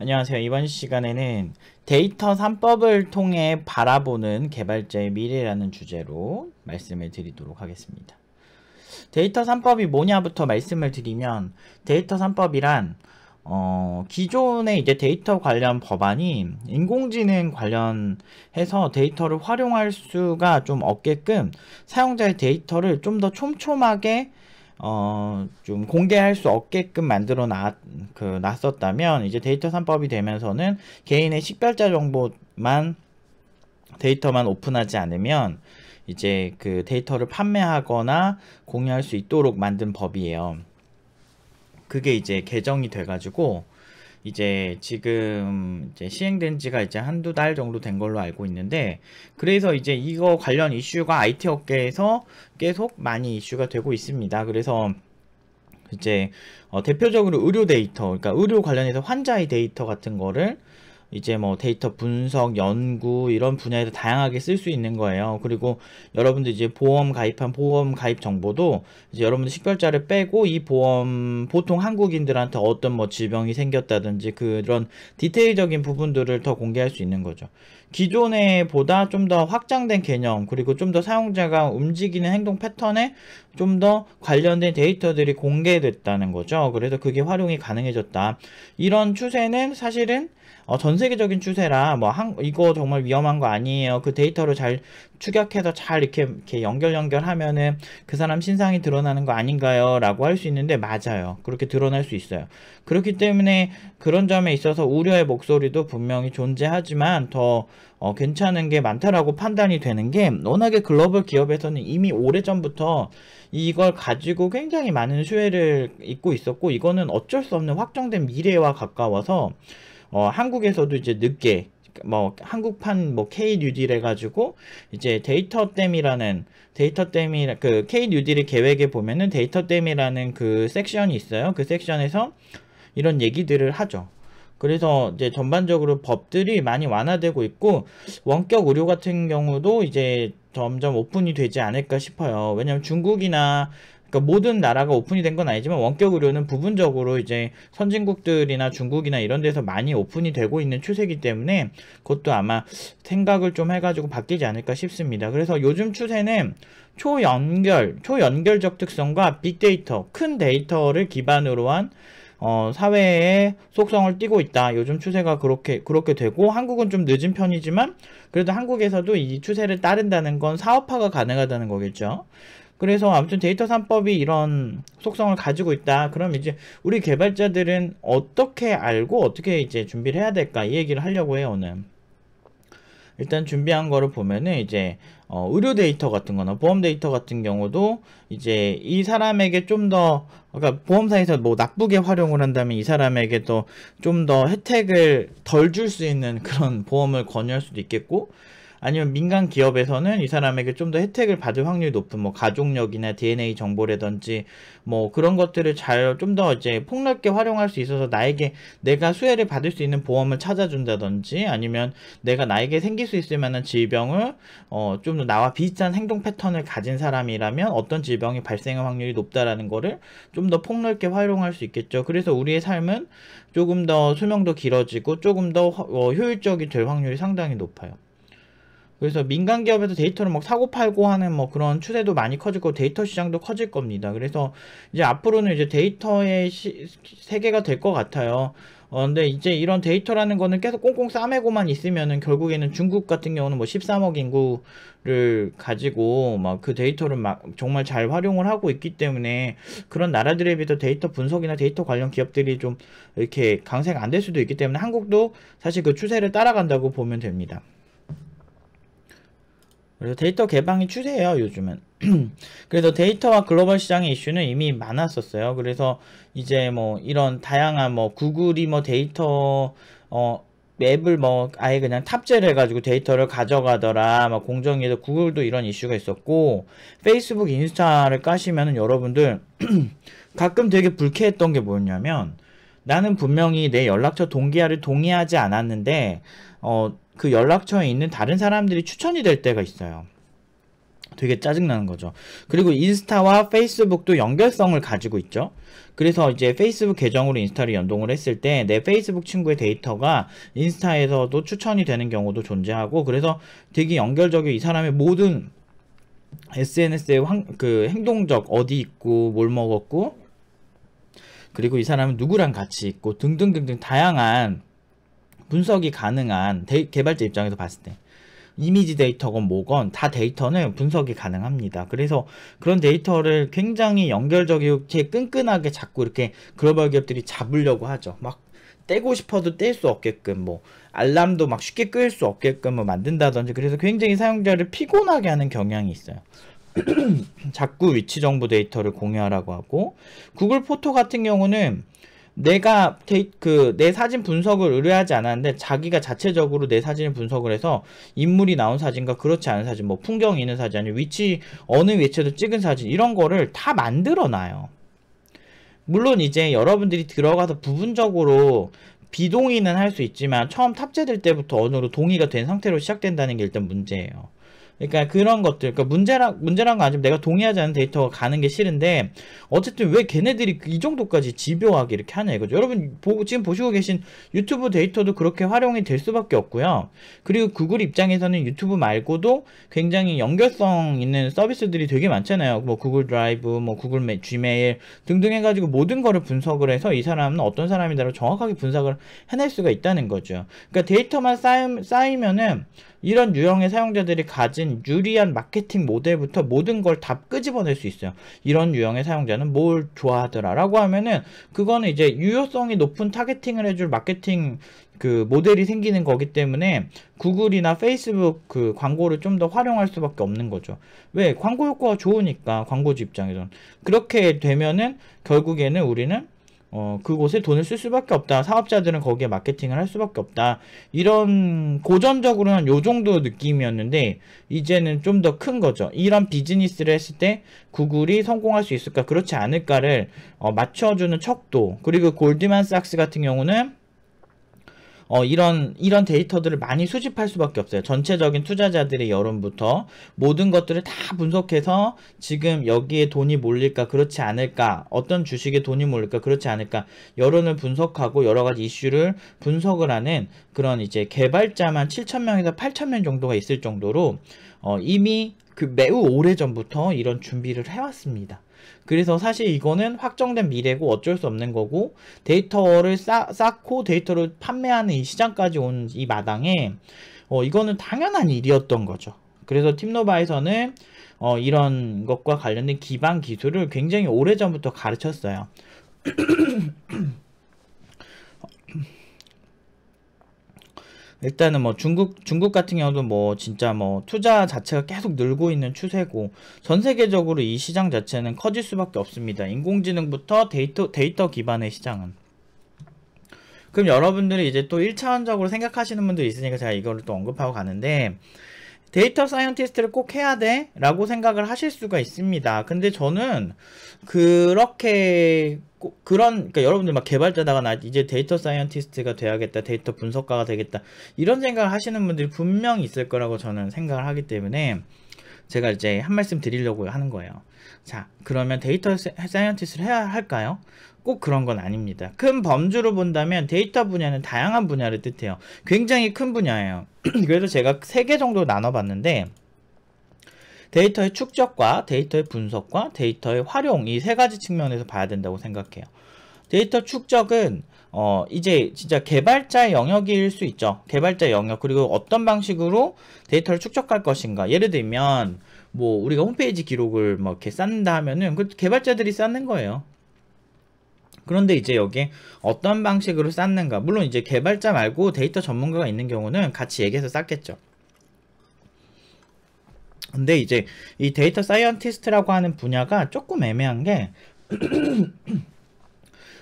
안녕하세요. 이번 시간에는 데이터 3법을 통해 바라보는 개발자의 미래라는 주제로 말씀을 드리도록 하겠습니다. 데이터 3법이 뭐냐부터 말씀을 드리면, 데이터 3법이란 기존의 이제 데이터 관련 법안이 인공지능 관련해서 데이터를 활용할 수가 좀 없게끔 사용자의 데이터를 좀 더 촘촘하게 좀 공개할 수 없게끔 만들어 놨었다면, 이제 데이터 3법이 되면서는 개인의 식별자 정보만, 데이터만 오픈하지 않으면 이제 그 데이터를 판매하거나 공유할 수 있도록 만든 법이에요. 그게 이제 개정이 돼가지고 이제 지금 이제 시행된 지가 이제 한두 달 정도 된 걸로 알고 있는데, 그래서 이제 이거 관련 이슈가 IT 업계에서 계속 많이 이슈가 되고 있습니다. 그래서 이제 대표적으로 의료 데이터, 그러니까 의료 관련해서 환자의 데이터 같은 거를 이제 뭐 데이터 분석, 연구 이런 분야에서 다양하게 쓸 수 있는 거예요. 그리고 여러분들 이제 보험 가입한 보험 가입 정보도 이제 여러분들 식별자를 빼고 이 보험, 보통 한국인들한테 어떤 뭐 질병이 생겼다든지 그런 디테일적인 부분들을 더 공개할 수 있는 거죠. 기존에 보다 좀 더 확장된 개념, 그리고 좀 더 사용자가 움직이는 행동 패턴에 좀 더 관련된 데이터들이 공개됐다는 거죠. 그래서 그게 활용이 가능해졌다. 이런 추세는 사실은 전 세계적인 추세라, 이거 정말 위험한 거 아니에요. 그 데이터를 잘 축약해서 잘 이렇게 연결하면은 그 사람 신상이 드러나는 거 아닌가요? 라고 할 수 있는데, 맞아요. 그렇게 드러날 수 있어요. 그렇기 때문에 그런 점에 있어서 우려의 목소리도 분명히 존재하지만 더 괜찮은 게 많다라고 판단이 되는 게, 워낙에 글로벌 기업에서는 이미 오래전부터 이걸 가지고 굉장히 많은 수혜를 잇고 있었고, 이거는 어쩔 수 없는 확정된 미래와 가까워서 한국에서도 이제 늦게 한국판 K 뉴딜 해가지고 이제 그 K 뉴딜의 계획에 보면은 데이터댐이라는 그 섹션이 있어요. 그 섹션에서 이런 얘기들을 하죠. 그래서 이제 전반적으로 법들이 많이 완화되고 있고, 원격 의료 같은 경우도 이제 점점 오픈이 되지 않을까 싶어요. 왜냐면 중국이나, 그러니까 모든 나라가 오픈이 된 건 아니지만 원격 의료는 부분적으로 이제 선진국들이나 중국이나 이런 데서 많이 오픈이 되고 있는 추세이기 때문에 그것도 아마 생각을 좀 해가지고 바뀌지 않을까 싶습니다. 그래서 요즘 추세는 초연결적 특성과 빅데이터, 큰 데이터를 기반으로 한 사회의 속성을 띠고 있다. 요즘 추세가 그렇게 되고, 한국은 좀 늦은 편이지만 그래도 한국에서도 이 추세를 따른다는 건 사업화가 가능하다는 거겠죠. 그래서 아무튼 데이터 3법이 이런 속성을 가지고 있다. 그럼 이제 우리 개발자들은 어떻게 알고 어떻게 이제 준비를 해야 될까, 이 얘기를 하려고 해요, 오늘. 일단 준비한 거를 보면은 이제 의료 데이터 같은 거나 보험 데이터 같은 경우도 이제 이 사람에게 좀 더, 그러니까 보험사에서 뭐 나쁘게 활용을 한다면 이 사람에게 또 좀 더 혜택을 덜 줄 수 있는 그런 보험을 권유할 수도 있겠고, 아니면 민간 기업에서는 이 사람에게 좀 더 혜택을 받을 확률이 높은 뭐 가족력이나 DNA 정보라든지 뭐 그런 것들을 잘 좀 더 이제 폭넓게 활용할 수 있어서 내가 수혜를 받을 수 있는 보험을 찾아준다든지, 아니면 내가 나에게 생길 수 있을 만한 질병을 좀 더 나와 비슷한 행동 패턴을 가진 사람이라면 어떤 질병이 발생할 확률이 높다라는 거를 좀 더 폭넓게 활용할 수 있겠죠. 그래서 우리의 삶은 조금 더 수명도 길어지고 조금 더 효율적이 될 확률이 상당히 높아요. 그래서 민간 기업에서 데이터를 막 사고 팔고 하는 뭐 그런 추세도 많이 커질 거고, 데이터 시장도 커질 겁니다. 그래서 이제 앞으로는 이제 데이터의 세계가 될 것 같아요. 근데 이제 이런 데이터라는 거는 계속 꽁꽁 싸매고만 있으면은 결국에는 중국 같은 경우는 뭐 13억 인구를 가지고 막 그 데이터를 막 정말 잘 활용을 하고 있기 때문에, 그런 나라들에 비해서 데이터 분석이나 데이터 관련 기업들이 좀 이렇게 강세가 안 될 수도 있기 때문에 한국도 사실 그 추세를 따라간다고 보면 됩니다. 그래서 데이터 개방이 추세예요, 요즘은. 그래서 데이터와 글로벌 시장의 이슈는 이미 많았었어요. 그래서 이제 뭐 이런 다양한 뭐 구글이 뭐 데이터 앱을 뭐 아예 그냥 탑재를 해가지고 데이터를 가져가더라, 막 공정위에서 구글도 이런 이슈가 있었고, 페이스북, 인스타를 까시면은 여러분들 가끔 되게 불쾌했던 게 뭐였냐면, 나는 분명히 내 연락처 동기화를 동의하지 않았는데 그 연락처에 있는 다른 사람들이 추천이 될 때가 있어요. 되게 짜증나는 거죠. 그리고 인스타와 페이스북도 연결성을 가지고 있죠. 그래서 이제 페이스북 계정으로 인스타를 연동을 했을 때 내 페이스북 친구의 데이터가 인스타에서도 추천이 되는 경우도 존재하고, 그래서 되게 연결적이고 이 사람의 모든 SNS의 그 행동적, 어디 있고 뭘 먹었고, 그리고 이 사람은 누구랑 같이 있고 등등등등 다양한 분석이 가능한 개발자 입장에서 봤을 때 이미지 데이터건 뭐건 다 데이터는 분석이 가능합니다. 그래서 그런 데이터를 굉장히 연결적이게 끈끈하게 자꾸 이렇게 글로벌 기업들이 잡으려고 하죠. 막 떼고 싶어도 뗄 수 없게끔, 뭐 알람도 막 쉽게 끌 수 없게끔 뭐 만든다든지, 그래서 굉장히 사용자를 피곤하게 하는 경향이 있어요. 자꾸 위치 정보 데이터를 공유하라고 하고, 구글 포토 같은 경우는 내가 내 사진 분석을 의뢰하지 않았는데 자기가 자체적으로 내 사진을 분석을 해서 인물이 나온 사진과 그렇지 않은 사진, 뭐 풍경이 있는 사진, 아니면 위치, 어느 위치에서 찍은 사진, 이런 거를 다 만들어 놔요. 물론 이제 여러분들이 들어가서 부분적으로 비동의는 할 수 있지만 처음 탑재될 때부터 어느 정도 동의가 된 상태로 시작된다는 게 일단 문제예요. 그러니까 그런 것들, 그러니까 문제란 거 아니면 내가 동의하지 않는 데이터가 가는 게 싫은데, 어쨌든 왜 걔네들이 이 정도까지 집요하게 이렇게 하냐 이거죠. 여러분 지금 보시고 계신 유튜브 데이터도 그렇게 활용이 될 수밖에 없고요. 그리고 구글 입장에서는 유튜브 말고도 굉장히 연결성 있는 서비스들이 되게 많잖아요. 뭐 구글 드라이브, 뭐 구글 지메일 등등 해가지고 모든 거를 분석을 해서 이 사람은 어떤 사람이다라고 정확하게 분석을 해낼 수가 있다는 거죠. 그러니까 데이터만 쌓이면은 이런 유형의 사용자들이 가진 유리한 마케팅 모델부터 모든 걸 다 끄집어낼 수 있어요. 이런 유형의 사용자는 뭘 좋아하더라 라고 하면은 그거는 이제 유효성이 높은 타겟팅을 해줄 마케팅 그 모델이 생기는 거기 때문에 구글이나 페이스북 그 광고를 좀 더 활용할 수밖에 없는 거죠. 왜? 광고 효과가 좋으니까, 광고주 입장에서는. 그렇게 되면은 결국에는 우리는 그곳에 돈을 쓸 수밖에 없다. 사업자들은 거기에 마케팅을 할 수밖에 없다. 이런 고전적으로는 요 정도 느낌이었는데 이제는 좀 더 큰 거죠. 이런 비즈니스를 했을 때 구글이 성공할 수 있을까, 그렇지 않을까를 맞춰주는 척도. 그리고 골드만삭스 같은 경우는 이런 데이터들을 많이 수집할 수밖에 없어요. 전체적인 투자자들의 여론부터 모든 것들을 다 분석해서 지금 여기에 돈이 몰릴까, 그렇지 않을까, 어떤 주식에 돈이 몰릴까, 그렇지 않을까, 여론을 분석하고 여러 가지 이슈를 분석을 하는 그런 이제 개발자만 7,000명에서 8,000명 정도가 있을 정도로 이미 그 매우 오래 전부터 이런 준비를 해왔습니다. 그래서 사실 이거는 확정된 미래고 어쩔 수 없는 거고, 데이터를 쌓고 데이터를 판매하는 이 시장까지 온 이 마당에 이거는 당연한 일이었던 거죠. 그래서 팀노바에서는 이런 것과 관련된 기반 기술을 굉장히 오래 전부터 가르쳤어요. 일단은 뭐 중국 같은 경우도 뭐 진짜 뭐 투자 자체가 계속 늘고 있는 추세고, 전 세계적으로 이 시장 자체는 커질 수밖에 없습니다. 인공지능부터 데이터 기반의 시장은. 그럼 여러분들이 이제 또 1차원적으로 생각하시는 분들이 있으니까 제가 이거를 또 언급하고 가는데, 데이터 사이언티스트를 꼭 해야 돼? 라고 생각을 하실 수가 있습니다. 근데 저는 그러니까 여러분들 막 개발자다가 나 이제 데이터 사이언티스트가 돼야겠다, 데이터 분석가가 되겠다, 이런 생각을 하시는 분들이 분명히 있을 거라고 저는 생각을 하기 때문에 제가 이제 한 말씀 드리려고 하는 거예요. 자, 그러면 데이터 사이언티스트를 해야 할까요? 꼭 그런 건 아닙니다. 큰 범주로 본다면 데이터 분야는 다양한 분야를 뜻해요. 굉장히 큰 분야예요. 그래서 제가 3개 정도 나눠봤는데, 데이터의 축적과 데이터의 분석과 데이터의 활용, 이 3가지 측면에서 봐야 된다고 생각해요. 데이터 축적은 이제 진짜 개발자의 영역일 수 있죠. 개발자 영역. 그리고 어떤 방식으로 데이터를 축적할 것인가. 예를 들면 뭐 우리가 홈페이지 기록을 뭐 이렇게 쌓는다 하면은 그 개발자들이 쌓는 거예요. 그런데 이제 여기에 어떤 방식으로 쌓는가. 물론 이제 개발자 말고 데이터 전문가가 있는 경우는 같이 얘기해서 쌓겠죠. 근데 이제 이 데이터 사이언티스트라고 하는 분야가 조금 애매한 게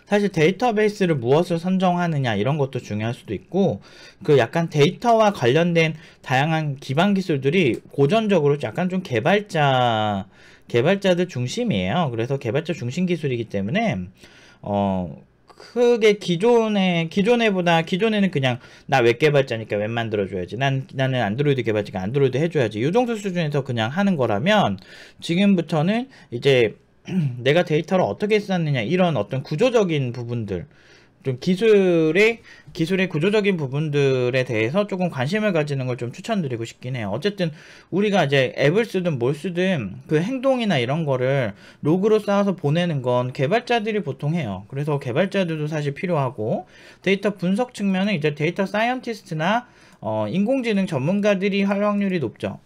사실 데이터베이스를 무엇을 선정하느냐 이런 것도 중요할 수도 있고, 그 약간 데이터와 관련된 다양한 기반 기술들이 고전적으로 약간 좀 개발자들 중심이에요. 그래서 개발자 중심 기술이기 때문에 크게 기존에는 그냥 나 웹 개발자니까 웹 만들어줘야지. 나는 안드로이드 개발자니까 안드로이드 해줘야지. 이 정도 수준에서 그냥 하는 거라면 지금부터는 이제 내가 데이터를 어떻게 쌓느냐 이런 어떤 구조적인 부분들 좀 기술의 구조적인 부분들에 대해서 조금 관심을 가지는 걸 좀 추천드리고 싶긴 해요. 어쨌든 우리가 이제 앱을 쓰든 뭘 쓰든 그 행동이나 이런 거를 로그로 쌓아서 보내는 건 개발자들이 보통 해요. 그래서 개발자들도 사실 필요하고 데이터 분석 측면은 이제 데이터 사이언티스트나 인공지능 전문가들이 할 확률이 높죠.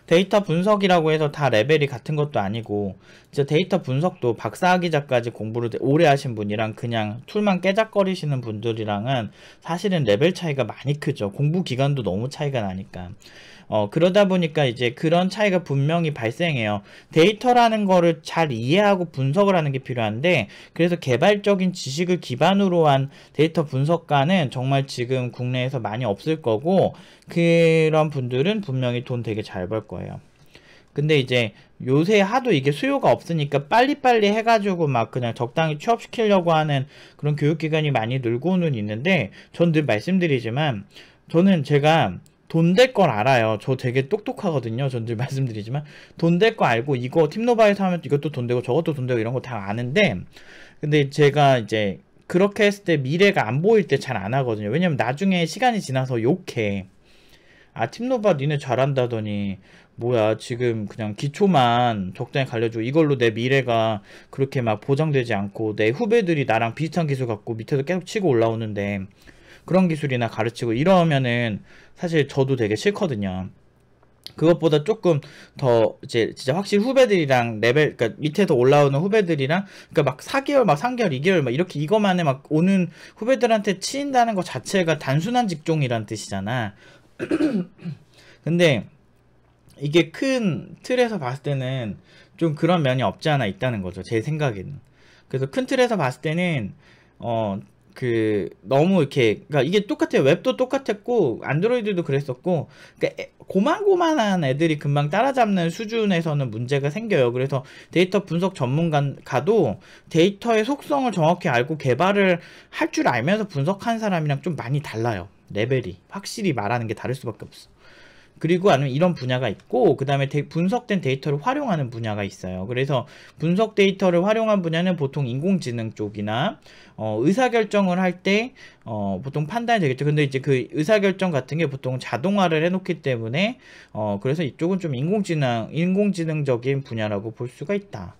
데이터 분석이라고 해서 다 레벨이 같은 것도 아니고 진짜 데이터 분석도 박사학위자까지 공부를 오래 하신 분이랑 그냥 툴만 깨작거리시는 분들이랑은 사실은 레벨 차이가 많이 크죠. 공부 기간도 너무 차이가 나니까. 그러다 보니까 이제 그런 차이가 분명히 발생해요. 데이터라는 거를 잘 이해하고 분석을 하는 게 필요한데 그래서 개발적인 지식을 기반으로 한 데이터 분석가는 정말 지금 국내에서 많이 없을 거고 그런 분들은 분명히 돈 되게 잘 벌 거예요. 근데 이제 요새 하도 이게 수요가 없으니까 빨리빨리 해가지고 막 그냥 적당히 취업시키려고 하는 그런 교육기관이 많이 늘고는 있는데 전 늘 말씀드리지만 저는 제가 돈 될 걸 알아요. 저 되게 똑똑하거든요. 전 늘 말씀드리지만 돈 될 거 알고 이거 팀노바에서 하면 이것도 돈 되고 저것도 돈 되고 이런 거 다 아는데 근데 제가 이제 그렇게 했을 때 미래가 안 보일 때 잘 안 하거든요. 왜냐면 나중에 시간이 지나서 욕해. 아 팀노바 니네 잘한다더니 뭐야 지금 그냥 기초만 적당히 가르쳐주고 이걸로 내 미래가 그렇게 막 보장되지 않고 내 후배들이 나랑 비슷한 기술 갖고 밑에서 계속 치고 올라오는데 그런 기술이나 가르치고 이러면은 사실 저도 되게 싫거든요. 그것보다 조금 더 이제 진짜 확실히 후배들이랑 레벨 그러니까 밑에서 올라오는 후배들이랑 그러니까 막 4개월 막 3개월 2개월 막 이렇게 이거만에 막 오는 후배들한테 치인다는 것 자체가 단순한 직종이란 뜻이잖아. 근데 이게 큰 틀에서 봤을 때는 좀 그런 면이 없지 않아 있다는 거죠. 제 생각에는. 그래서 큰 틀에서 봤을 때는 너무 이렇게 그러니까 이게 똑같아요. 웹도 똑같았고 안드로이드도 그랬었고 그러니까 고만고만한 애들이 금방 따라잡는 수준에서는 문제가 생겨요. 그래서 데이터 분석 전문가도 데이터의 속성을 정확히 알고 개발을 할 줄 알면서 분석한 사람이랑 좀 많이 달라요. 레벨이 확실히 말하는 게 다를 수밖에 없어. 그리고 아니면 이런 분야가 있고 그 다음에 분석된 데이터를 활용하는 분야가 있어요. 그래서 분석 데이터를 활용한 분야는 보통 인공지능 쪽이나 의사결정을 할 때 보통 판단이 되겠죠. 근데 이제 그 의사결정 같은 게 보통 자동화를 해놓기 때문에 그래서 이쪽은 좀 인공지능적인 분야라고 볼 수가 있다.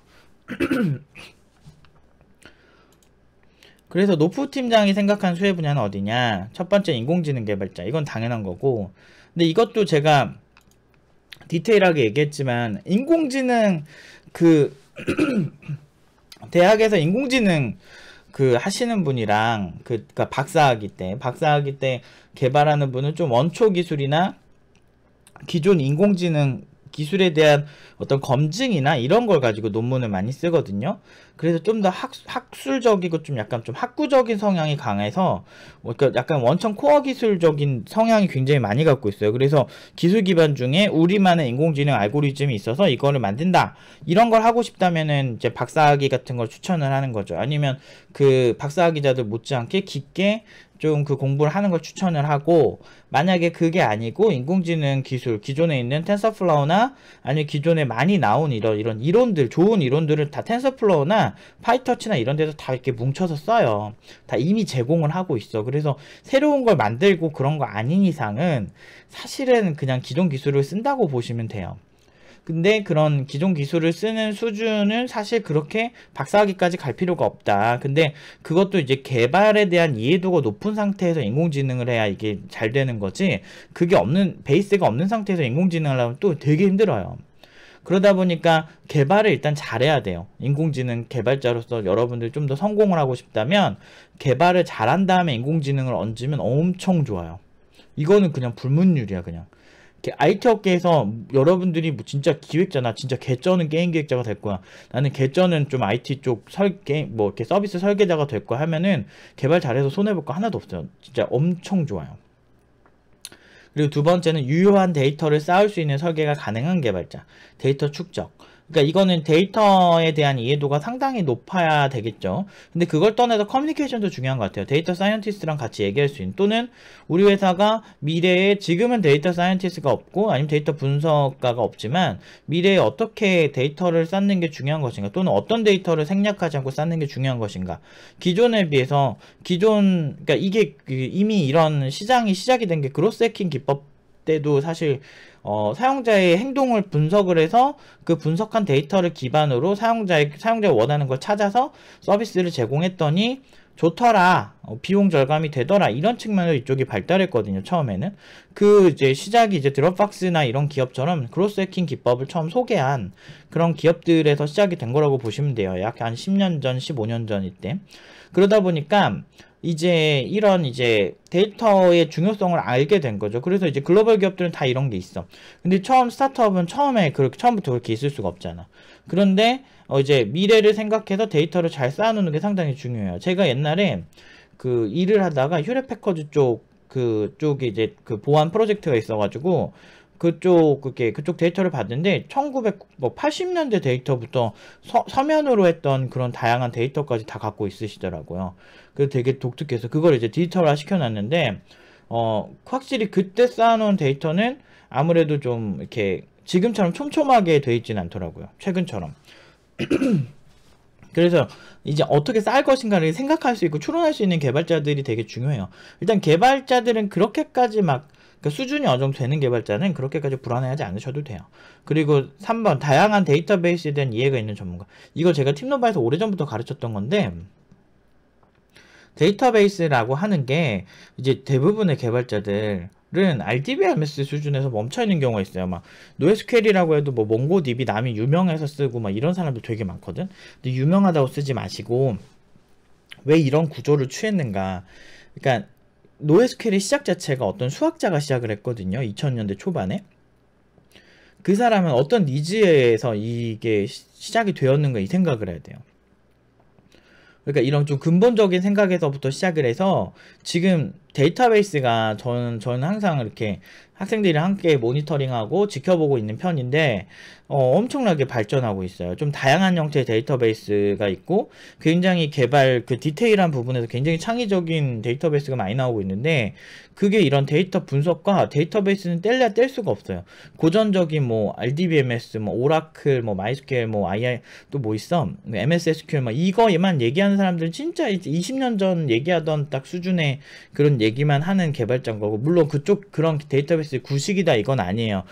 그래서 노프 팀장이 생각한 수혜 분야는 어디냐? 첫 번째 인공지능 개발자. 이건 당연한 거고. 근데 이것도 제가 디테일하게 얘기했지만 인공지능 대학에서 인공지능 하시는 분이랑 그러니까 박사학위 때 개발하는 분은 좀 원초 기술이나 기존 인공지능 기술에 대한 어떤 검증이나 이런 걸 가지고 논문을 많이 쓰거든요. 그래서 좀 더 학술적이고 좀 약간 좀 학구적인 성향이 강해서 그러니까 약간 원천 코어 기술적인 성향이 굉장히 많이 갖고 있어요. 그래서 기술 기반 중에 우리만의 인공지능 알고리즘이 있어서 이거를 만든다. 이런 걸 하고 싶다면은 이제 박사학위 같은 걸 추천을 하는 거죠. 아니면 그 박사학위자들 못지않게 깊게 좀 그 공부를 하는 걸 추천을 하고 만약에 그게 아니고 인공지능 기술 기존에 있는 텐서플로우나 아니면 기존에 많이 나온 이런 이론들 좋은 이론들을 다 텐서플로우나 파이터치나 이런 데서 다 이렇게 뭉쳐서 써요. 다 이미 제공을 하고 있어. 그래서 새로운 걸 만들고 그런 거 아닌 이상은 사실은 그냥 기존 기술을 쓴다고 보시면 돼요. 근데 그런 기존 기술을 쓰는 수준은 사실 그렇게 박사학위까지 갈 필요가 없다. 근데 그것도 이제 개발에 대한 이해도가 높은 상태에서 인공지능을 해야 이게 잘 되는 거지. 그게 베이스가 없는 상태에서 인공지능을 하면 또 되게 힘들어요. 그러다 보니까 개발을 일단 잘해야 돼요. 인공지능 개발자로서 여러분들 좀 더 성공을 하고 싶다면 개발을 잘한 다음에 인공지능을 얹으면 엄청 좋아요. 이거는 그냥 불문율이야 그냥. IT 업계에서 여러분들이 뭐 진짜 기획자나 진짜 개쩌는 게임 기획자가 될 거야. 나는 개쩌는 좀 IT 쪽 뭐 이렇게 서비스 설계자가 될 거야 하면은 개발 잘해서 손해볼 거 하나도 없어요. 진짜 엄청 좋아요. 그리고 두 번째는 유효한 데이터를 쌓을 수 있는 설계가 가능한 개발자. 데이터 축적. 그러니까 이거는 데이터에 대한 이해도가 상당히 높아야 되겠죠. 근데 그걸 떠나서 커뮤니케이션도 중요한 것 같아요. 데이터 사이언티스트랑 같이 얘기할 수 있는, 또는 우리 회사가 미래에, 지금은 데이터 사이언티스트가 없고 아니면 데이터 분석가가 없지만 미래에 어떻게 데이터를 쌓는 게 중요한 것인가, 또는 어떤 데이터를 생략하지 않고 쌓는 게 중요한 것인가. 기존에 비해서 그러니까 이게 이미 이런 시작이 된 게 그로스 해킹 기법 때도 사실 사용자의 행동을 분석을 해서 그 분석한 데이터를 기반으로 사용자가 원하는 걸 찾아서 서비스를 제공했더니 좋더라, 비용 절감이 되더라, 이런 측면으로 이쪽이 발달했거든요. 처음에는 이제 시작이 이제 드롭박스나 이런 기업처럼 크로스 해킹 기법을 처음 소개한 그런 기업들에서 시작이 된 거라고 보시면 돼요. 약 한 10년 전, 15년 전 이때. 그러다 보니까 이제 이런 이제 데이터의 중요성을 알게 된 거죠. 그래서 이제 글로벌 기업들은 다 이런 게 있어. 근데 스타트업은 처음부터 그렇게 있을 수가 없잖아. 그런데 이제 미래를 생각해서 데이터를 잘 쌓아놓는 게 상당히 중요해요. 제가 옛날에 일을 하다가 휴렛패커드 그쪽에 이제 보안 프로젝트가 있어가지고 그쪽 데이터를 봤는데 1980년대 데이터부터 서면으로 했던 그런 다양한 데이터까지 다 갖고 있으시더라고요. 그래서 되게 독특해서 그걸 이제 디지털화 시켜놨는데, 확실히 그때 쌓아놓은 데이터는 아무래도 좀 이렇게 지금처럼 촘촘하게 돼 있지는 않더라고요. 최근처럼. 그래서 이제 어떻게 쌓을 것인가를 생각할 수 있고 추론할 수 있는 개발자들이 되게 중요해요. 일단 개발자들은 그렇게까지 수준이 어느 정도 되는 개발자는 그렇게까지 불안해하지 않으셔도 돼요. 그리고 3번, 다양한 데이터베이스에 대한 이해가 있는 전문가. 이거 제가 팀노바에서 오래전부터 가르쳤던 건데, 데이터베이스라고 하는 게 이제 대부분의 개발자들은 RDBMS 수준에서 멈춰있는 경우가 있어요. 막 NoSQL이라고 해도 뭐 몽고DB 남이 유명해서 쓰고 막 이런 사람들 되게 많거든. 근데 유명하다고 쓰지 마시고 왜 이런 구조를 취했는가. 그러니까 NoSQL의 시작 자체가 어떤 수학자가 시작을 했거든요. 2000년대 초반에. 그 사람은 어떤 니즈에서 이게 시작이 되었는가 이 생각을 해야 돼요. 그러니까 이런 좀 근본적인 생각에서부터 시작을 해서 지금 데이터베이스가 저는 항상 이렇게 학생들이랑 함께 모니터링하고 지켜보고 있는 편인데 엄청나게 발전하고 있어요. 좀 다양한 형태의 데이터베이스가 있고 굉장히 디테일한 부분에서 굉장히 창의적인 데이터베이스가 많이 나오고 있는데, 그게 이런 데이터 분석과 데이터베이스는 뗄래야 뗄 수가 없어요. 고전적인 뭐 RDBMS, 뭐 오라클, 뭐 MySQL, 뭐 II 또 뭐 있어? MS SQL 막 이거에만 얘기하는 사람들은 진짜 20년 전 얘기하던 딱 수준의 그런 얘기만 하는 개발자인 거고, 물론 그런 데이터베이스 구식이다 이건 아니에요.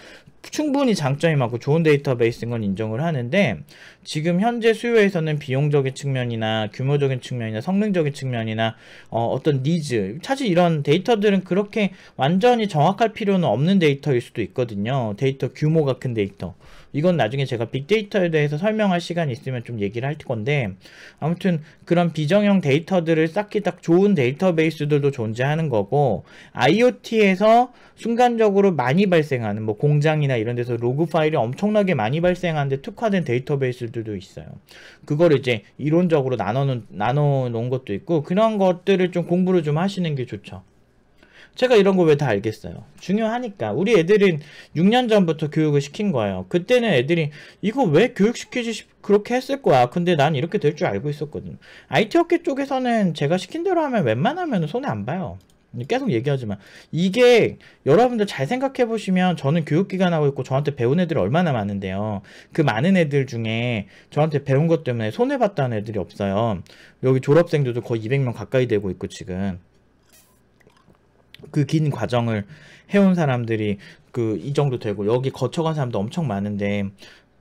충분히 장점이 많고 좋은 데이터베이스인 건 인정을 하는데, 지금 현재 수요에서는 비용적인 측면이나 규모적인 측면이나 성능적인 측면이나 어떤 니즈, 사실 이런 데이터들은 그렇게 완전히 정확할 필요는 없는 데이터일 수도 있거든요. 데이터 규모가 큰 데이터. 이건 나중에 제가 빅데이터에 대해서 설명할 시간이 있으면 좀 얘기를 할 건데, 아무튼 그런 비정형 데이터들을 쌓기 딱 좋은 데이터베이스들도 존재하는 거고, IoT에서 순간적으로 많이 발생하는 뭐 공장이나 이런 데서 로그 파일이 엄청나게 많이 발생하는데 특화된 데이터베이스들도 있어요. 그걸 이제 이론적으로 나눠 놓은 것도 있고, 그런 것들을 좀 공부를 좀 하시는 게 좋죠. 제가 이런 거 왜 다 알겠어요? 중요하니까. 우리 애들은 6년 전부터 교육을 시킨 거예요. 그때는 애들이 이거 왜 교육시키지 그렇게 했을 거야. 근데 난 이렇게 될 줄 알고 있었거든. IT 업계 쪽에서는 제가 시킨 대로 하면 웬만하면 손해 안 봐요. 계속 얘기하지만 이게 여러분들 잘 생각해 보시면, 저는 교육기관 하고 있고 저한테 배운 애들이 얼마나 많은데요. 그 많은 애들 중에 저한테 배운 것 때문에 손해봤다는 애들이 없어요. 여기 졸업생들도 거의 200명 가까이 되고 있고, 지금 그 긴 과정을 해온 사람들이 이 정도 되고, 여기 거쳐간 사람도 엄청 많은데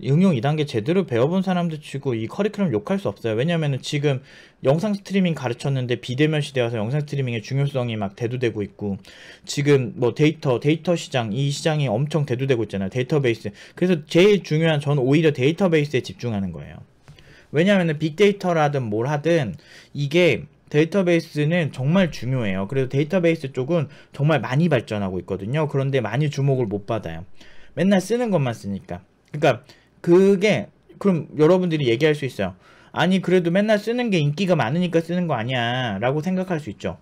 응용 2단계 제대로 배워본 사람들 치고 이 커리큘럼 욕할 수 없어요. 왜냐면은 지금 영상 스트리밍 가르쳤는데 비대면 시대여서 영상 스트리밍의 중요성이 막 대두되고 있고, 지금 뭐 데이터 시장, 이 시장이 엄청 대두되고 있잖아요. 데이터베이스. 그래서 제일 중요한, 저는 오히려 데이터베이스에 집중하는 거예요. 왜냐면은 빅데이터라든 뭘 하든 이게 데이터베이스는 정말 중요해요. 그래서 데이터베이스 쪽은 정말 많이 발전하고 있거든요. 그런데 많이 주목을 못 받아요. 맨날 쓰는 것만 쓰니까. 그러니까 그럼 여러분들이 얘기할 수 있어요. 아니 그래도 맨날 쓰는 게 인기가 많으니까 쓰는 거 아니야 라고 생각할 수 있죠.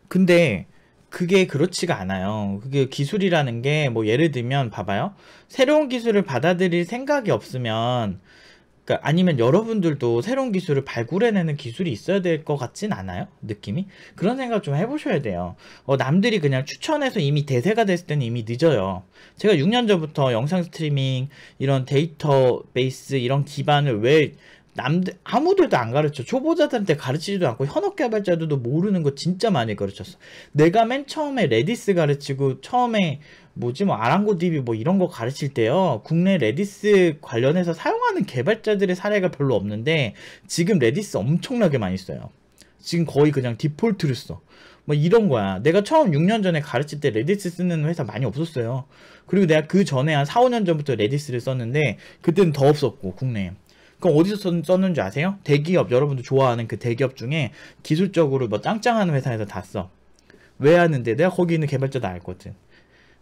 근데 그게 그렇지가 않아요. 그게 기술이라는 게 뭐 예를 들면 봐봐요. 새로운 기술을 받아들일 생각이 없으면 그러니까 아니면 여러분들도 새로운 기술을 발굴해내는 기술이 있어야 될 것 같진 않아요? 느낌이? 그런 생각 좀 해보셔야 돼요. 남들이 그냥 추천해서 이미 대세가 됐을 때는 이미 늦어요. 제가 6년 전부터 영상 스트리밍 이런 데이터베이스 이런 기반을 왜 아무들도 안 가르쳐. 초보자들한테 가르치지도 않고 현업 개발자들도 모르는 거 진짜 많이 가르쳤어. 내가 맨 처음에 레디스 가르치고 처음에 뭐지 뭐 아랑고 DB 뭐 이런 거 가르칠 때요. 국내 레디스 관련해서 사용하는 개발자들의 사례가 별로 없는데 지금 레디스 엄청나게 많이 써요. 지금 거의 그냥 디폴트를 써. 뭐 이런 거야. 내가 처음 6년 전에 가르칠 때 레디스 쓰는 회사 많이 없었어요. 그리고 내가 그 전에 한 4, 5년 전부터 레디스를 썼는데 그때는 더 없었고 국내에. 그럼 어디서 썼는지 아세요? 대기업, 여러분도 좋아하는 그 대기업 중에 기술적으로 뭐 짱짱한 회사에서 다 써. 왜 하는데 내가 거기 있는 개발자도 알거든.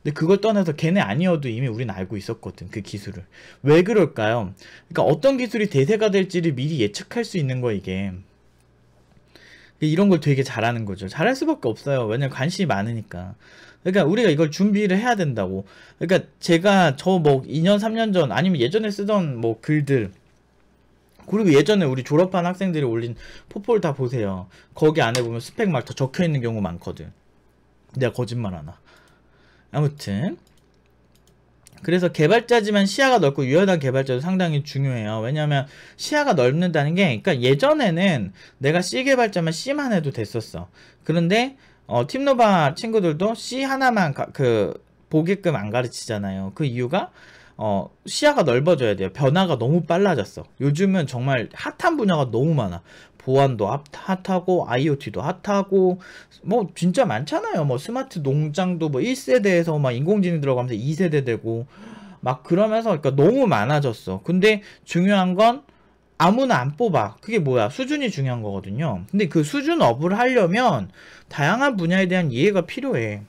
근데 그걸 떠나서 걔네 아니어도 이미 우린 알고 있었거든, 그 기술을. 왜 그럴까요? 그러니까 어떤 기술이 대세가 될지를 미리 예측할 수 있는 거 이게. 이런 걸 되게 잘하는 거죠. 잘할 수밖에 없어요. 왜냐면 관심이 많으니까. 그러니까 우리가 이걸 준비를 해야 된다고. 그러니까 제가 저 뭐 2년, 3년 전 아니면 예전에 쓰던 뭐 글들 그리고 예전에 우리 졸업한 학생들이 올린 포폴 다 보세요. 거기 안에 보면 스펙 막 더 적혀있는 경우 많거든. 내가 거짓말 하나. 아무튼 그래서 개발자지만 시야가 넓고 유연한 개발자도 상당히 중요해요. 왜냐하면 시야가 넓는다는 게 그러니까 예전에는 내가 C 개발자만 C만 해도 됐었어. 그런데 팀노바 친구들도 C 하나만 보게끔 안 가르치잖아요. 그 이유가 시야가 넓어져야 돼요. 변화가 너무 빨라졌어. 요즘은 정말 핫한 분야가 너무 많아. 보안도 핫하고 IoT도 핫하고 뭐 진짜 많잖아요. 뭐 스마트 농장도 뭐 1세대에서 막 인공지능 들어가면서 2세대 되고 막 그러면서 그러니까 너무 많아졌어. 근데 중요한 건 아무나 안 뽑아. 그게 뭐야? 수준이 중요한 거거든요. 근데 그 수준 업을 하려면 다양한 분야에 대한 이해가 필요해.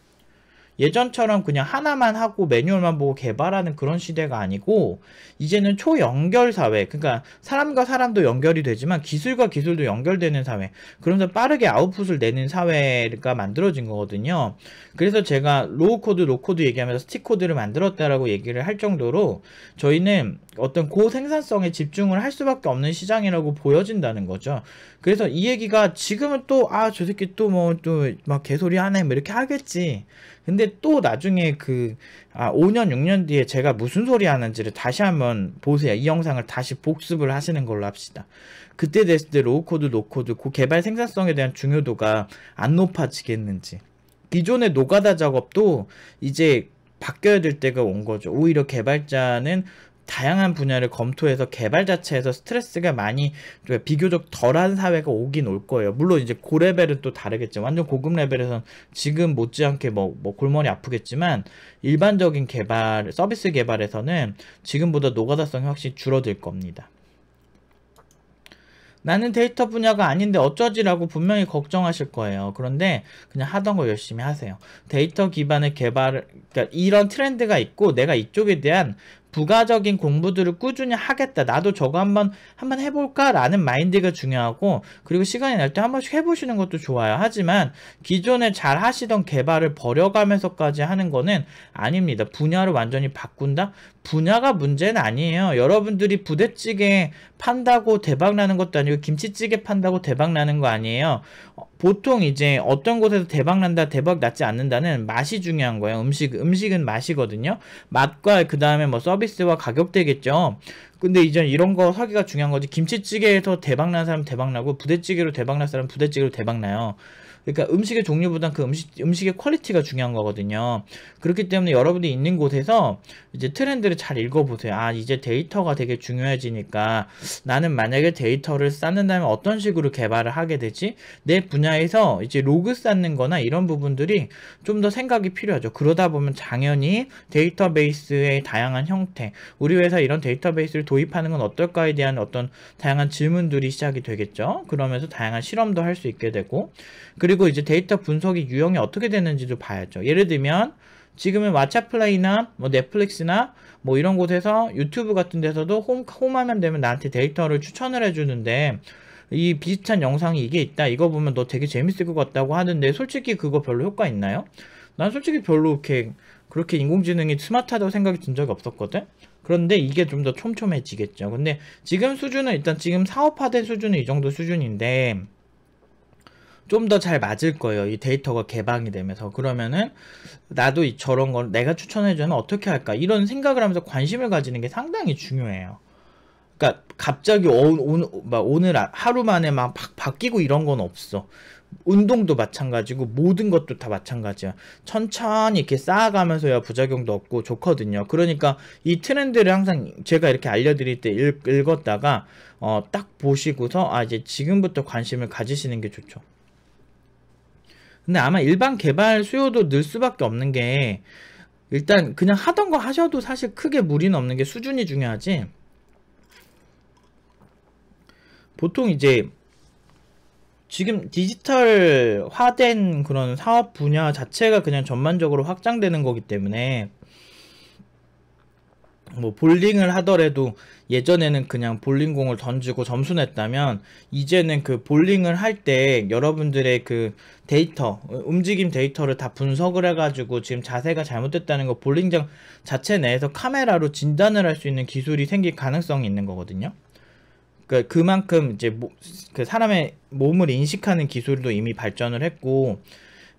예전처럼 그냥 하나만 하고 매뉴얼만 보고 개발하는 그런 시대가 아니고 이제는 초연결 사회, 그러니까 사람과 사람도 연결이 되지만 기술과 기술도 연결되는 사회, 그러면서 빠르게 아웃풋을 내는 사회가 만들어진 거거든요. 그래서 제가 로우코드, 로코드 얘기하면서 스틱코드를 만들었다라고 얘기를 할 정도로 저희는 어떤 고생산성에 집중을 할 수밖에 없는 시장이라고 보여진다는 거죠. 그래서 이 얘기가 지금은 또 저 새끼 또 뭐 또 막 개소리 하네 뭐 이렇게 하겠지. 근데 또 나중에 5년 6년 뒤에 제가 무슨 소리 하는지를 다시 한번 보세요. 이 영상을 다시 복습을 하시는 걸로 합시다. 그때 됐을 때 로우코드, 노코드 그 개발 생산성에 대한 중요도가 안 높아지겠는지. 기존의 노가다 작업도 이제 바뀌어야 될 때가 온 거죠. 오히려 개발자는 다양한 분야를 검토해서 개발 자체에서 스트레스가 많이 비교적 덜한 사회가 오긴 올 거예요. 물론 이제 고레벨은 또 다르겠죠. 완전 고급 레벨에선 지금 못지않게 뭐 골머리 아프겠지만 일반적인 개발, 서비스 개발에서는 지금보다 노가다성이 확실히 줄어들 겁니다. 나는 데이터 분야가 아닌데 어쩌지라고 분명히 걱정하실 거예요. 그런데 그냥 하던 거 열심히 하세요. 데이터 기반의 그러니까 이런 트렌드가 있고 내가 이쪽에 대한 부가적인 공부들을 꾸준히 하겠다. 나도 저거 한번 해볼까? 라는 마인드가 중요하고 그리고 시간이 날 때 한 번씩 해보시는 것도 좋아요. 하지만 기존에 잘 하시던 개발을 버려가면서까지 하는 거는 아닙니다. 분야를 완전히 바꾼다? 분야가 문제는 아니에요. 여러분들이 부대찌개 판다고 대박나는 것도 아니고 김치찌개 판다고 대박나는 거 아니에요. 보통 이제 어떤 곳에서 대박난다, 대박났지 않는다는 맛이 중요한 거예요. 음식은 맛이거든요. 맛과 그 다음에 뭐 서비스와 가격대겠죠. 근데 이제 이런 거 설계가 중요한 거지. 김치찌개에서 대박난 사람 대박나고 부대찌개로 대박난 사람 부대찌개로 대박나요. 그러니까 음식의 종류보단 그 음식의 퀄리티가 중요한 거거든요. 그렇기 때문에 여러분들이 있는 곳에서 이제 트렌드를 잘 읽어보세요. 이제 데이터가 되게 중요해지니까 나는 만약에 데이터를 쌓는다면 어떤 식으로 개발을 하게 되지? 내 분야에서 이제 로그 쌓는 거나 이런 부분들이 좀 더 생각이 필요하죠. 그러다 보면 당연히 데이터베이스의 다양한 형태, 우리 회사 이런 데이터베이스를 도입하는 건 어떨까에 대한 어떤 다양한 질문들이 시작이 되겠죠. 그러면서 다양한 실험도 할 수 있게 되고 그리고 이제 데이터 분석이 유형이 어떻게 되는지도 봐야죠. 예를 들면 지금은 왓챠플레이나 뭐 넷플릭스나 뭐 이런 곳에서 유튜브 같은 데서도 홈하면 되면 나한테 데이터를 추천을 해주는데 이 비슷한 영상이 이게 있다. 이거 보면 너 되게 재밌을 것 같다고 하는데 솔직히 그거 별로 효과 있나요? 난 솔직히 별로 그렇게 인공지능이 스마트하다고 생각이 든 적이 없었거든? 그런데 이게 좀 더 촘촘해지겠죠. 근데 지금 수준은 일단 지금 사업화된 수준은 이 정도 수준인데 좀 더 잘 맞을 거예요. 이 데이터가 개방이 되면서. 그러면은 나도 저런 걸 내가 추천해주면 어떻게 할까? 이런 생각을 하면서 관심을 가지는 게 상당히 중요해요. 그러니까 갑자기 오늘 하루 만에 막 바뀌고 이런 건 없어. 운동도 마찬가지고 모든 것도 다 마찬가지야. 천천히 이렇게 쌓아가면서야 부작용도 없고 좋거든요. 그러니까 이 트렌드를 항상 제가 이렇게 알려드릴 때 읽었다가 딱 보시고서 이제 지금부터 관심을 가지시는 게 좋죠. 근데 아마 일반 개발 수요도 늘 수밖에 없는 게 일단 그냥 하던 거 하셔도 사실 크게 무리는 없는 게 수준이 중요하지. 보통 이제 지금 디지털화된 그런 사업 분야 자체가 그냥 전반적으로 확장되는 거기 때문에 뭐 볼링을 하더라도 예전에는 그냥 볼링공을 던지고 점수 냈다면 이제는 그 볼링을 할 때 여러분들의 그 데이터, 움직임 데이터를 다 분석을 해가지고 지금 자세가 잘못됐다는 거 볼링장 자체 내에서 카메라로 진단을 할 수 있는 기술이 생길 가능성이 있는 거거든요. 그러니까 그만큼 이제 그 사람의 몸을 인식하는 기술도 이미 발전을 했고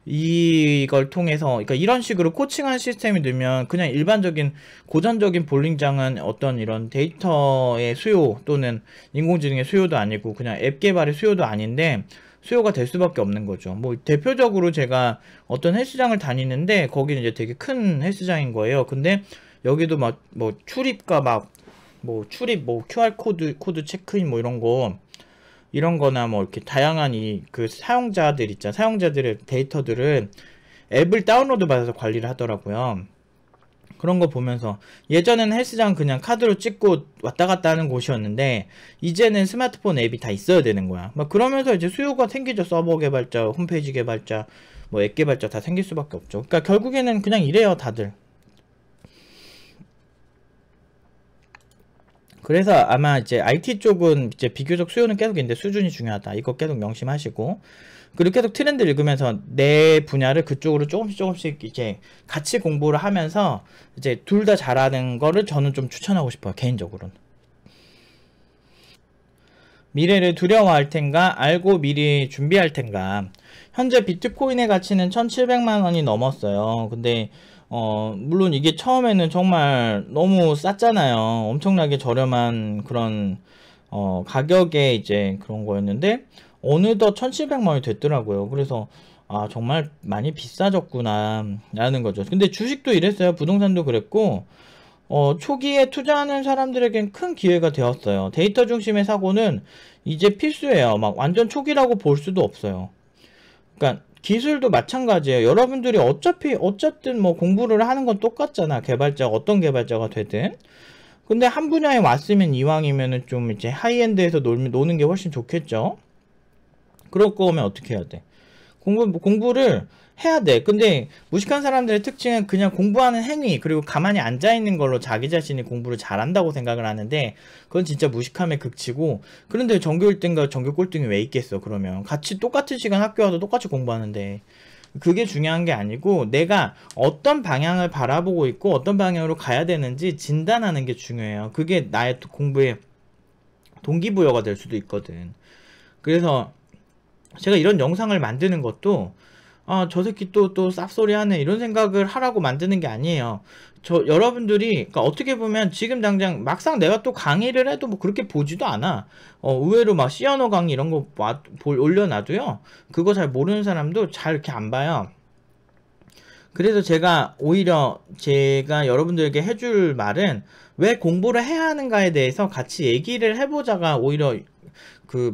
이걸 통해서 그러니까 이런 식으로 코칭하는 시스템이 늘면 그냥 일반적인 고전적인 볼링장은 어떤 이런 데이터의 수요 또는 인공지능의 수요도 아니고 그냥 앱 개발의 수요도 아닌데 수요가 될 수밖에 없는 거죠. 뭐 대표적으로 제가 어떤 헬스장을 다니는데 거기는 이제 되게 큰 헬스장인 거예요. 근데 여기도 막 뭐 출입과 출입 QR 코드 체크인 이런 거나 뭐 이렇게 다양한 그 사용자들 있잖아. 사용자들의 데이터들을 앱을 다운로드 받아서 관리를 하더라고요. 그런 거 보면서 예전에는 헬스장 그냥 카드로 찍고 왔다 갔다 하는 곳이었는데 이제는 스마트폰 앱이 다 있어야 되는 거야. 막 그러면서 이제 수요가 생기죠. 서버 개발자, 홈페이지 개발자, 뭐 앱 개발자 다 생길 수밖에 없죠. 그러니까 결국에는 그냥 이래요, 다들. 그래서 아마 이제 IT 쪽은 이제 비교적 수요는 계속 있는데 수준이 중요하다. 이거 계속 명심하시고. 그리고 계속 트렌드 읽으면서 내 분야를 그쪽으로 조금씩 이제 같이 공부를 하면서 이제 둘 다 잘하는 거를 저는 좀 추천하고 싶어요. 개인적으로는. 미래를 두려워할 텐가 알고 미리 준비할 텐가. 현재 비트코인의 가치는 1700만 원이 넘었어요. 근데 물론 이게 처음에는 정말 너무 쌌잖아요. 엄청나게 저렴한 그런 가격에 이제 그런 거였는데 어느덧 1700만 원이 됐더라고요. 그래서 정말 많이 비싸졌구나 라는 거죠. 근데 주식도 이랬어요. 부동산도 그랬고 초기에 투자하는 사람들에겐 큰 기회가 되었어요. 데이터 중심의 사고는 이제 필수예요. 막 완전 초기라고 볼 수도 없어요. 그러니까 기술도 마찬가지예요. 여러분들이 어쨌든 뭐 공부를 하는 건 똑같잖아. 어떤 개발자가 되든. 근데 한 분야에 왔으면 이왕이면은 좀 이제 하이엔드에서 노는 게 훨씬 좋겠죠. 그럴 거면 어떻게 해야 돼? 공부를 해야 돼. 근데 무식한 사람들의 특징은 그냥 공부하는 행위 그리고 가만히 앉아있는 걸로 자기 자신이 공부를 잘한다고 생각을 하는데 그건 진짜 무식함의 극치고 그런데 전교 1등과 전교 꼴등이 왜 있겠어. 그러면 똑같은 시간 학교 와서 똑같이 공부하는데 그게 중요한 게 아니고 내가 어떤 방향을 바라보고 있고 어떤 방향으로 가야 되는지 진단하는 게 중요해요. 그게 나의 공부의 동기부여가 될 수도 있거든. 그래서 제가 이런 영상을 만드는 것도 저 새끼 또 쌉소리 하네 이런 생각을 하라고 만드는 게 아니에요. 여러분들이 그러니까 어떻게 보면 지금 당장 막상 내가 또 강의를 해도 뭐 그렇게 보지도 않아. 의외로 막 시언어 강의 이런 거 올려놔도요. 그거 잘 모르는 사람도 잘 이렇게 안 봐요. 그래서 오히려 제가 여러분들에게 해줄 말은 왜 공부를 해야 하는가에 대해서 같이 얘기를 해보자가 오히려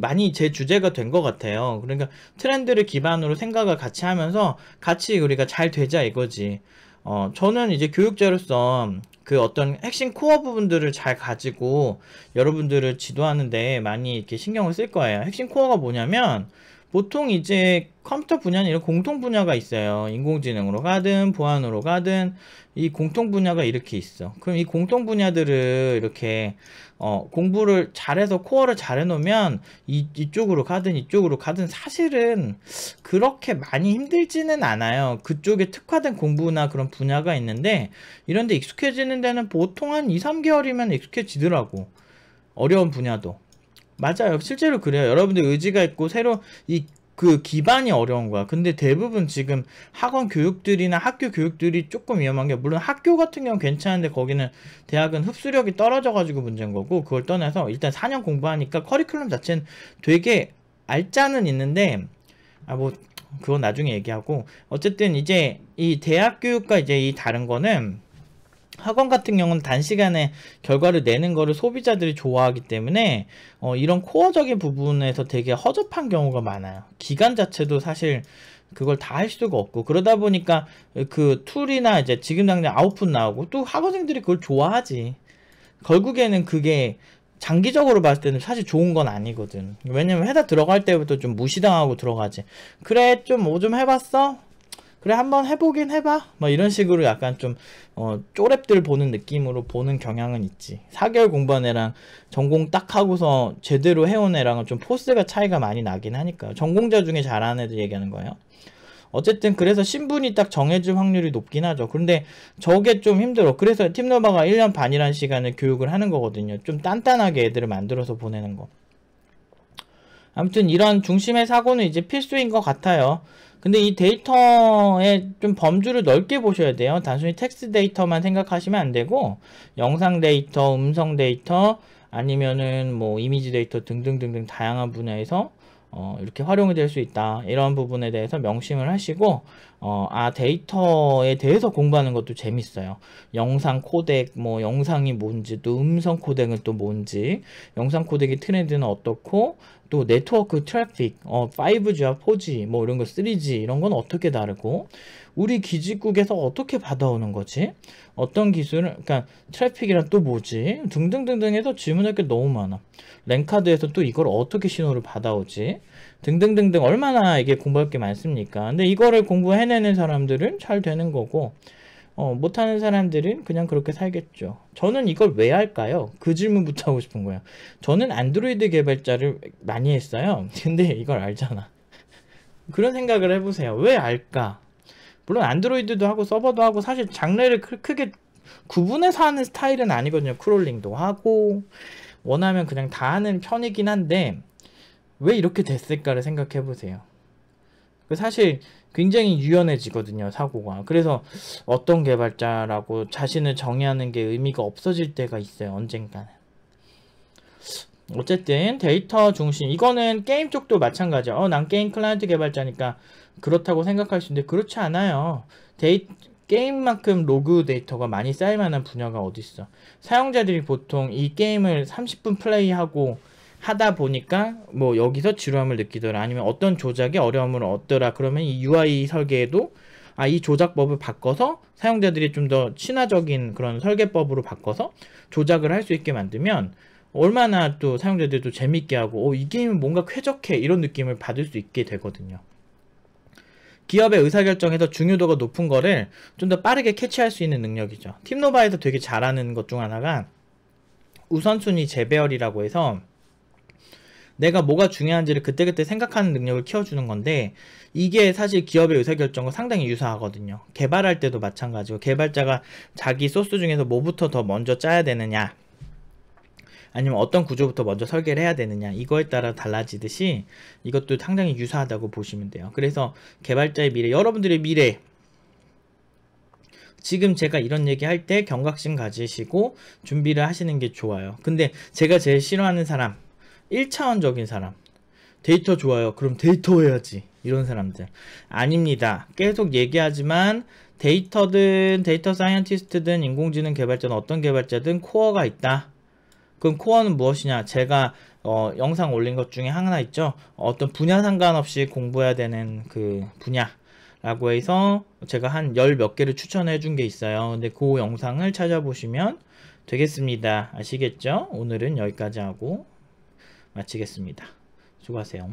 많이 제 주제가 된 것 같아요. 그러니까 트렌드를 기반으로 생각을 같이 하면서 같이 우리가 잘 되자 이거지. 저는 이제 교육자로서 그 어떤 핵심 코어 부분들을 잘 가지고 여러분들을 지도하는데 많이 이렇게 신경을 쓸 거예요. 핵심 코어가 뭐냐면 보통 이제 컴퓨터 분야는 이런 공통 분야가 있어요. 인공지능으로 가든 보안으로 가든 이 공통 분야가 이렇게 있어. 그럼 이 공통 분야들을 이렇게 공부를 잘해서 코어를 잘해 놓으면 이쪽으로 가든 사실은 그렇게 많이 힘들지는 않아요. 그쪽에 특화된 공부나 그런 분야가 있는데 이런 데 익숙해지는 데는 보통 한 2, 3개월이면 익숙해지더라고. 어려운 분야도. 맞아요. 실제로 그래요. 여러분들 의지가 있고 새로 그 기반이 어려운 거야. 근데 대부분 지금 학원 교육들이나 학교 교육들이 조금 위험한 게, 물론 학교 같은 경우는 괜찮은데 거기는 대학은 흡수력이 떨어져가지고 문제인 거고, 그걸 떠나서 일단 4년 공부하니까 커리큘럼 자체는 되게 알짜는 있는데, 뭐 그건 나중에 얘기하고, 어쨌든 이제 이 대학 교육과 이제 이 다른 거는, 학원 같은 경우는 단시간에 결과를 내는 거를 소비자들이 좋아하기 때문에 이런 코어적인 부분에서 되게 허접한 경우가 많아요. 기간 자체도 사실 그걸 다 할 수가 없고, 그러다 보니까 그 툴이나 이제 지금 당장 아웃풋 나오고 또 학원생들이 그걸 좋아하지. 결국에는 그게 장기적으로 봤을 때는 사실 좋은 건 아니거든. 왜냐면 회사 들어갈 때부터 좀 무시당하고 들어가지. 그래, 좀 뭐 좀 해봤어? 그래, 한번 해보긴 해봐, 뭐 이런 식으로 약간 좀 쪼랩들 보는 느낌으로 보는 경향은 있지. 4개월 공부한 애랑 전공 딱 하고서 제대로 해온 애랑은 좀 포스가 차이가 많이 나긴 하니까요. 전공자 중에 잘하는 애들 얘기하는 거예요. 어쨌든 그래서 신분이 딱 정해질 확률이 높긴 하죠. 그런데 저게 좀 힘들어. 그래서 팀노바가 1년 반이라는 시간을 교육을 하는 거거든요. 좀 단단하게 애들을 만들어서 보내는 거. 아무튼 이런 중심의 사고는 이제 필수인 것 같아요. 근데 이 데이터의 좀 범주를 넓게 보셔야 돼요. 단순히 텍스트 데이터만 생각하시면 안 되고, 영상 데이터, 음성 데이터, 아니면은 뭐 이미지 데이터 등등등등 다양한 분야에서 이렇게 활용이 될 수 있다. 이런 부분에 대해서 명심을 하시고, 데이터에 대해서 공부하는 것도 재밌어요. 영상 코덱, 뭐 영상이 뭔지, 또 음성 코덱은 또 뭔지, 영상 코덱의 트렌드는 어떻고, 또 네트워크 트래픽, 5G와 4G, 뭐 이런 거 3G, 이런 건 어떻게 다르고, 우리 기지국에서 어떻게 받아오는 거지? 어떤 기술을, 그러니까 트래픽이란 또 뭐지? 등등등등 해서 질문할 게 너무 많아. 랜카드에서 또 이걸 어떻게 신호를 받아오지? 등등등등 얼마나 이게 공부할 게 많습니까? 근데 이거를 공부해내는 사람들은 잘 되는 거고, 못하는 사람들은 그냥 그렇게 살겠죠. 저는 이걸 왜 할까요? 그 질문부터 하고 싶은 거예요. 저는 안드로이드 개발자를 많이 했어요. 근데 이걸 알잖아. 그런 생각을 해보세요. 왜 알까? 물론 안드로이드도 하고 서버도 하고 사실 장르를 크게 구분해서 하는 스타일은 아니거든요. 크롤링도 하고 원하면 그냥 다 하는 편이긴 한데, 왜 이렇게 됐을까를 생각해 보세요. 사실 굉장히 유연해지거든요, 사고가. 그래서 어떤 개발자라고 자신을 정의하는 게 의미가 없어질 때가 있어요, 언젠가는. 어쨌든 데이터 중심, 이거는 게임 쪽도 마찬가지야. 난 게임 클라이언트 개발자니까 그렇다고 생각할 수 있는데 그렇지 않아요. 게임만큼 로그 데이터가 많이 쌓일 만한 분야가 어딨어. 사용자들이 보통 이 게임을 30분 플레이하고 하다 보니까 뭐 여기서 지루함을 느끼더라, 아니면 어떤 조작에 어려움을 얻더라, 그러면 이 UI 설계에도 이 조작법을 바꿔서 사용자들이 좀 더 친화적인 그런 설계법으로 바꿔서 조작을 할 수 있게 만들면 얼마나 또 사용자들도 재밌게 하고 이 게임은 뭔가 쾌적해, 이런 느낌을 받을 수 있게 되거든요. 기업의 의사결정에서 중요도가 높은 거를 좀 더 빠르게 캐치할 수 있는 능력이죠. 팀노바에서 되게 잘하는 것 중 하나가 우선순위 재배열이라고 해서 내가 뭐가 중요한지를 그때그때 생각하는 능력을 키워주는 건데, 이게 사실 기업의 의사결정과 상당히 유사하거든요. 개발할 때도 마찬가지고, 개발자가 자기 소스 중에서 뭐부터 더 먼저 짜야 되느냐, 아니면 어떤 구조부터 먼저 설계를 해야 되느냐, 이거에 따라 달라지듯이 이것도 상당히 유사하다고 보시면 돼요. 그래서 개발자의 미래, 여러분들의 미래, 지금 제가 이런 얘기 할 때 경각심 가지시고 준비를 하시는 게 좋아요. 근데 제가 제일 싫어하는 사람, 1차원적인 사람, 데이터 좋아요, 그럼 데이터 해야지, 이런 사람들 아닙니다. 계속 얘기하지만 데이터든 데이터 사이언티스트든 인공지능 개발자든 어떤 개발자든 코어가 있다. 그럼 코어는 무엇이냐? 제가 영상 올린 것 중에 하나 있죠. 어떤 분야 상관없이 공부해야 되는 그 분야라고 해서 제가 한 10몇 개를 추천해 준 게 있어요. 근데 그 영상을 찾아보시면 되겠습니다. 아시겠죠? 오늘은 여기까지 하고 마치겠습니다. 수고하세요.